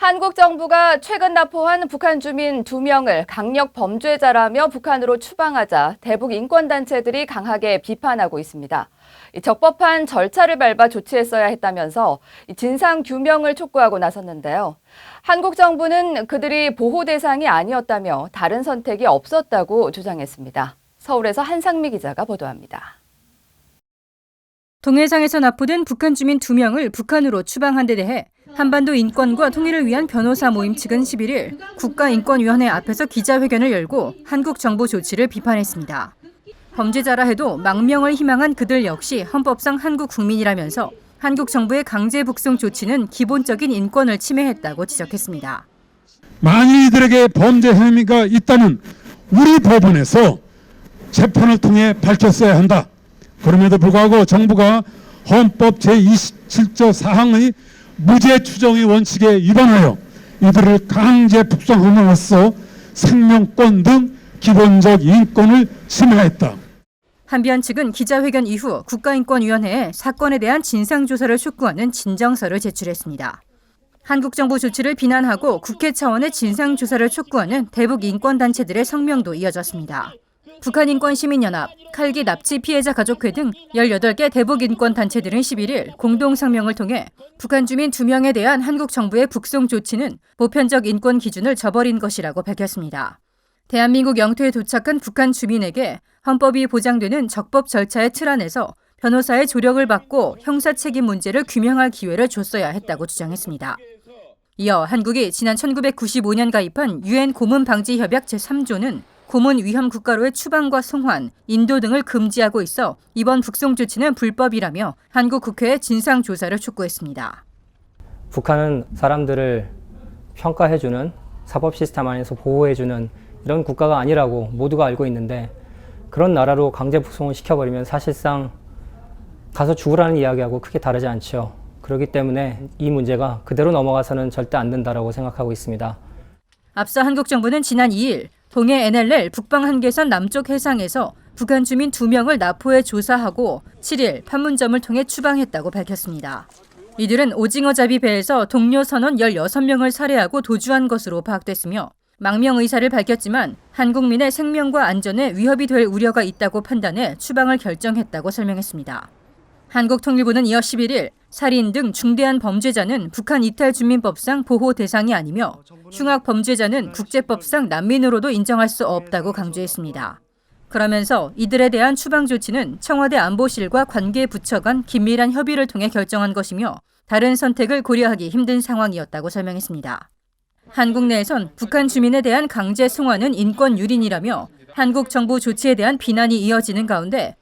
한국 정부가 최근 납포한 북한 주민 2명을 강력 범죄자라며 북한으로 추방하자 대북 인권단체들이 강하게 비판하고 있습니다. 적법한 절차를 밟아 조치했어야 했다면서 진상 규명을 촉구하고 나섰는데요. 한국 정부는 그들이 보호 대상이 아니었다며 다른 선택이 없었다고 주장했습니다. 서울에서 한상미 기자가 보도합니다. 동해상에서 납포된 북한 주민 2명을 북한으로 추방한 데 대해 한반도 인권과 통일을 위한 변호사 모임 측은 11일 국가인권위원회 앞에서 기자회견을 열고 한국 정부 조치를 비판했습니다. 범죄자라 해도 망명을 희망한 그들 역시 헌법상 한국 국민이라면서 한국 정부의 강제 북송 조치는 기본적인 인권을 침해했다고 지적했습니다. 만일 이들에게 범죄 혐의가 있다면 우리 법원에서 재판을 통해 밝혔어야 한다. 그럼에도 불구하고 정부가 헌법 제27조 4항의 무죄 추정의 원칙에 위반하여 이들을 강제 북송함으로써 생명권 등 기본적 인권을 침해했다. 한비안 측은 기자회견 이후 국가인권위원회에 사건에 대한 진상조사를 촉구하는 진정서를 제출했습니다. 한국 정부 조치를 비난하고 국회 차원의 진상조사를 촉구하는 대북 인권단체들의 성명도 이어졌습니다. 북한인권시민연합, 칼기 납치 피해자 가족회 등 18개 대북 인권단체들은 11일 공동성명을 통해 북한 주민 2명에 대한 한국 정부의 북송 조치는 보편적 인권 기준을 저버린 것이라고 밝혔습니다. 대한민국 영토에 도착한 북한 주민에게 헌법이 보장되는 적법 절차의 틀 안에서 변호사의 조력을 받고 형사 책임 문제를 규명할 기회를 줬어야 했다고 주장했습니다. 이어 한국이 지난 1995년 가입한 유엔 고문 방지 협약 제3조는 고문 위험 국가로의 추방과 송환, 인도 등을 금지하고 있어 이번 북송 조치는 불법이라며 한국 국회에 진상조사를 촉구했습니다. 북한은 사람들을 평가해주는 사법 시스템 안에서 보호해주는 이런 국가가 아니라고 모두가 알고 있는데 그런 나라로 강제 북송을 시켜버리면 사실상 가서 죽으라는 이야기하고 크게 다르지 않죠. 그렇기 때문에 이 문제가 그대로 넘어가서는 절대 안 된다고 생각하고 있습니다. 앞서 한국 정부는 지난 2일 동해 NLL 북방 한계선 남쪽 해상에서 북한 주민 2명을 납포해 조사하고 7일 판문점을 통해 추방했다고 밝혔습니다. 이들은 오징어잡이 배에서 동료 선원 16명을 살해하고 도주한 것으로 파악됐으며 망명 의사를 밝혔지만 한국민의 생명과 안전에 위협이 될 우려가 있다고 판단해 추방을 결정했다고 설명했습니다. 한국통일부는 이어 11일 살인 등 중대한 범죄자는 북한 이탈주민법상 보호 대상이 아니며 흉악 범죄자는 국제법상 난민으로도 인정할 수 없다고 강조했습니다. 그러면서 이들에 대한 추방 조치는 청와대 안보실과 관계부처 간 긴밀한 협의를 통해 결정한 것이며 다른 선택을 고려하기 힘든 상황이었다고 설명했습니다. 한국 내에선 북한 주민에 대한 강제 송환은 인권 유린이라며 한국 정부 조치에 대한 비난이 이어지는 가운데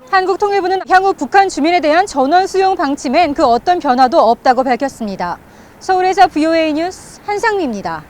한국통일부는 향후 북한 주민에 대한 전원 수용 방침엔 그 어떤 변화도 없다고 밝혔습니다. 서울에서 VOA 뉴스 한상미입니다.